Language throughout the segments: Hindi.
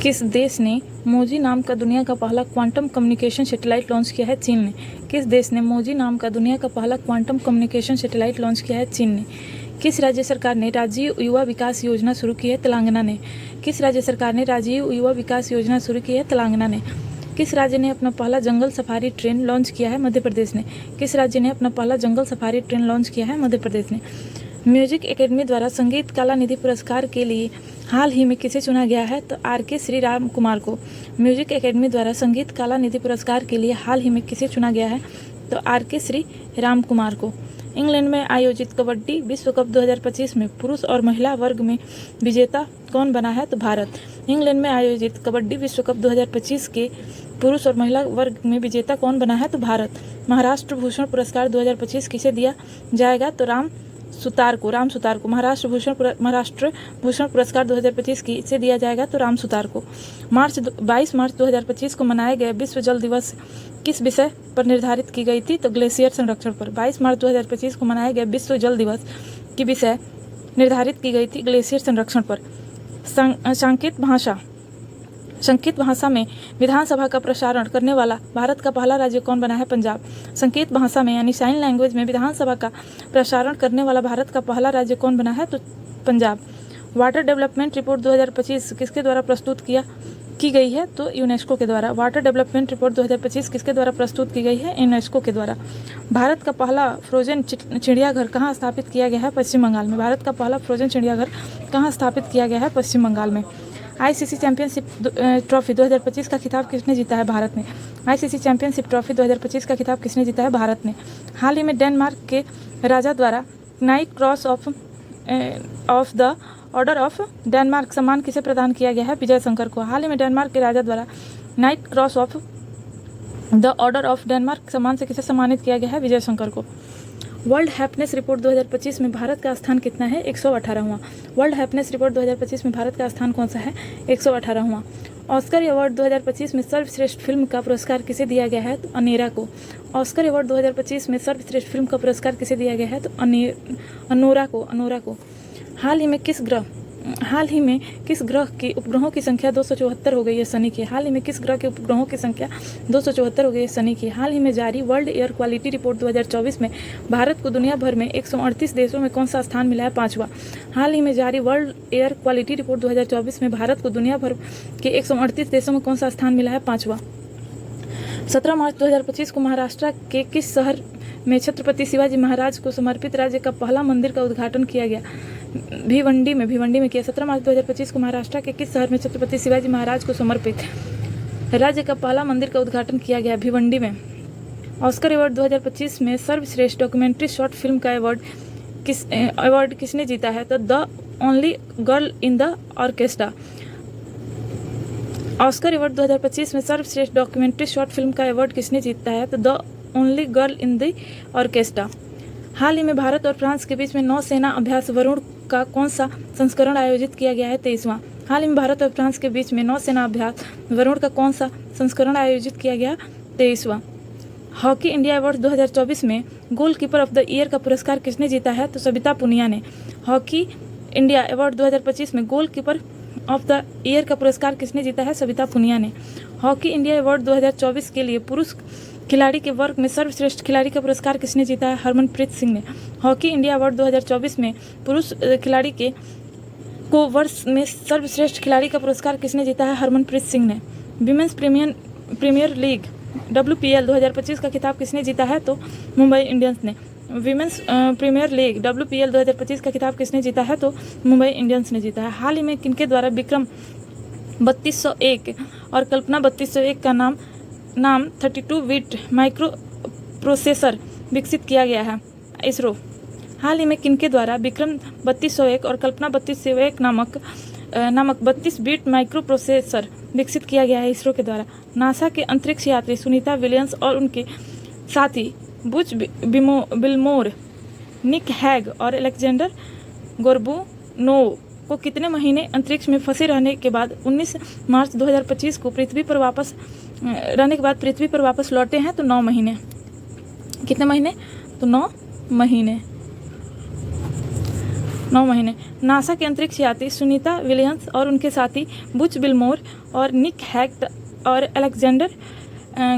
किस देश ने मोजी नाम का दुनिया का पहला क्वांटम कम्युनिकेशन सैटेलाइट लॉन्च किया है? चीन ने। किस देश ने मोजी नाम का दुनिया का पहला क्वांटम कम्युनिकेशन सैटेलाइट लॉन्च किया है? चीन ने। किस राज्य सरकार ने राजीव युवा विकास योजना शुरू की है? तेलंगाना ने। किस राज्य सरकार ने राजीव युवा विकास योजना शुरू की है? तेलंगाना ने। किस राज्य ने अपना पहला जंगल सफारी ट्रेन लॉन्च किया है? मध्य प्रदेश ने। किस राज्य ने अपना पहला जंगल सफारी ट्रेन लॉन्च किया है? मध्य प्रदेश ने। म्यूजिक एकेडमी द्वारा संगीत कला निधि पुरस्कार के लिए हाल ही में किसे चुना गया है? तो आर.के. श्री राम कुमार को। म्यूजिक एकेडमी द्वारा संगीत कला निधि पुरस्कार के लिए हाल ही में किसे चुना गया है? तो आर.के. श्री राम कुमार को। इंग्लैंड में आयोजित कबड्डी विश्व कप 2025 में पुरुष और महिला वर्ग में विजेता कौन बना है? तो भारत। इंग्लैंड में आयोजित कबड्डी विश्व कप 2025 के पुरुष और महिला वर्ग में विजेता कौन बना है? तो भारत। महाराष्ट्र भूषण पुरस्कार 2025 किसे दिया जाएगा? तो राम सुतार को। महाराष्ट्र भूषण पुरस्कार 2025 किसे दिया जाएगा? तो राम सुतार को। 22 मार्च 2025 को मनाए गए विश्व जल दिवस किस विषय पर निर्धारित की गई थी? तो ग्लेशियर संरक्षण पर। 22 मार्च 2025 को मनाए गए विश्व जल दिवस की विषय निर्धारित की गई थी ग्लेशियर संरक्षण पर। संकेत भाषा में विधानसभा का प्रसारण करने वाला भारत का पहला राज्य कौन बना है? पंजाब। संकेत भाषा में यानी साइन लैंग्वेज में विधानसभा का प्रसारण करने वाला भारत का पहला राज्य कौन बना है? तो पंजाब। वाटर डेवलपमेंट रिपोर्ट 2025 किसके द्वारा प्रस्तुत की गई है? तो यूनेस्को के द्वारा। वाटर डेवलपमेंट रिपोर्ट 2025 किसके द्वारा प्रस्तुत की गई है? यूनेस्को के द्वारा। भारत का पहला फ्रोजन चिड़ियाघर कहाँ स्थापित किया गया है? पश्चिम बंगाल में। भारत का पहला फ्रोजन चिड़ियाघर कहाँ स्थापित किया गया है? पश्चिम बंगाल में। आईसीसी चैंपियनशिप ट्रॉफी 2025 का खिताब किसने जीता है? भारत ने। आईसीसी चैंपियनशिप ट्रॉफी 2025 का खिताब किसने जीता है? भारत ने। हाल ही में डेनमार्क के राजा द्वारा night cross of the order of Denmark सम्मान किसे प्रदान किया गया है? विजय शंकर को। हाल ही में डेनमार्क के राजा द्वारा night cross of the order of Denmark सम्मान से किसे सम्मानित किया गया है? विजय शंकर को। वर्ल्ड हैप्पीनेस रिपोर्ट 2025 में भारत का स्थान कितना है? 118वां। वर्ल्ड हैप्पीनेस रिपोर्ट 2025 में भारत का स्थान कौन सा है? 118वां। ऑस्कर अवार्ड 2025 में सर्वश्रेष्ठ फिल्म का पुरस्कार किसे दिया गया है? तो अनेरा को। ऑस्कर अवार्ड 2025 में सर्वश्रेष्ठ फिल्म का पुरस्कार किसे दिया गया है? तो अनोरा को। हाल ही में किस ग्रह के उपग्रहों की संख्या 274 हो गई है? शनि की। हाल ही में किस ग्रह के उपग्रहों की संख्या 274 हो गई है? शनि की। हाल ही में जारी वर्ल्ड एयर क्वालिटी रिपोर्ट 2024 में भारत को दुनिया भर में 138 देशों में कौन सा स्थान मिला है? 5वां। हाल ही में जारी वर्ल्ड एयर क्वालिटी रिपोर्ट 2024 में भारत को दुनिया भर के 138 देशों में कौन सा स्थान मिला है? 5वां। 17 मार्च 2025 को महाराष्ट्र के किस शहर में छत्रपति शिवाजी महाराज को समर्पित राज्य का पहला मंदिर का उद्घाटन किया गया? भिवंडी में किया। 17 मार्च 2025 को महाराष्ट्र के किस शहर में छत्रपति शिवाजी महाराज को समर्पित राज्य का पहला मंदिर का उद्घाटन किया गया? भिवंडी में। ऑस्कर अवार्ड 2025 में सर्वश्रेष्ठ डॉक्यूमेंट्री शॉर्ट फिल्म का अवार्ड किसने जीता है? तो the only girl in the orchestra. Oscar award 2025 में सर्वश्रेष्ठ डॉक्यूमेंट्री शॉर्ट फिल्म का अवार्ड किसने जीता है? तो the only girl in the orchestra. हाल ही में भारत और फ्रांस के बीच में नौसेना अभ्यास वरुण का कौन सा संस्करण आयोजित किया गया है? 23वां। हाल ही में भारत और फ्रांस के बीच में नौसेना अभ्यास वरुण का कौन सा संस्करण आयोजित किया गया? 23वां। हॉकी इंडिया अवार्ड 2024 में गोलकीपर ऑफ द ईयर का पुरस्कार किसने जीता है? तो सविता पुनिया ने। हॉकी इंडिया अवार्ड 2025 में गोलकीपर ऑफ द ईयर का पुरस्कार किसने जीता है? सविता पुनिया ने। हॉकी इंडिया अवार्ड 2024 के लिए पुरुष खिलाड़ी के वर्ग में सर्वश्रेष्ठ खिलाड़ी का पुरस्कार किसने जीता है? हरमनप्रीत सिंह ने। हॉकी इंडिया अवार्ड 2024 में पुरुष खिलाड़ी को वर्ष में सर्वश्रेष्ठ खिलाड़ी का पुरस्कार किसने जीता है? हरमनप्रीत सिंह ने। विमेंस प्रीमियर लीग WPL 2025 का खिताब किसने जीता है? तो मुंबई इंडियंस ने। विमेंस प्रीमियर लीग WPL 2025 का खिताब किसने जीता है? तो मुंबई इंडियंस ने जीता है। हाल ही में किनके द्वारा विक्रम 3201 और कल्पना 3201 का नाम 32 बिट माइक्रो प्रोसेसर विकसित किया गया है? इसरो। हाल ही में किनके द्वारा विक्रम 3201 और कल्पना 3201 नामक 32 बिट माइक्रो प्रोसेसर विकसित किया गया है? इसरो के द्वारा। नासा के अंतरिक्ष यात्री सुनीता विलियम्स और उनके साथी बुच बिल्मोर, निक हैग और अलेक्जेंडर गोर्बुनोव को कितने महीने अंतरिक्ष में फंसे रहने के बाद 19 मार्च 2025 को पृथ्वी पर वापस लौटे हैं? तो 9 महीने। कितने महीने? तो 9 महीने। 9 महीने। नासा के अंतरिक्ष यात्री सुनीता विलियम्स और उनके साथी बुच विल्मोर और निक हैक्ट और अलेक्जेंडर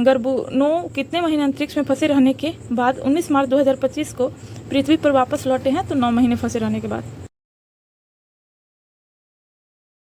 गर्बुनोव कितने महीने अंतरिक्ष में फंसे रहने के बाद 19 मार्च 2025 को पृथ्वी पर वापस लौटे हैं? तो 9 महीने फंसे रहने के बाद।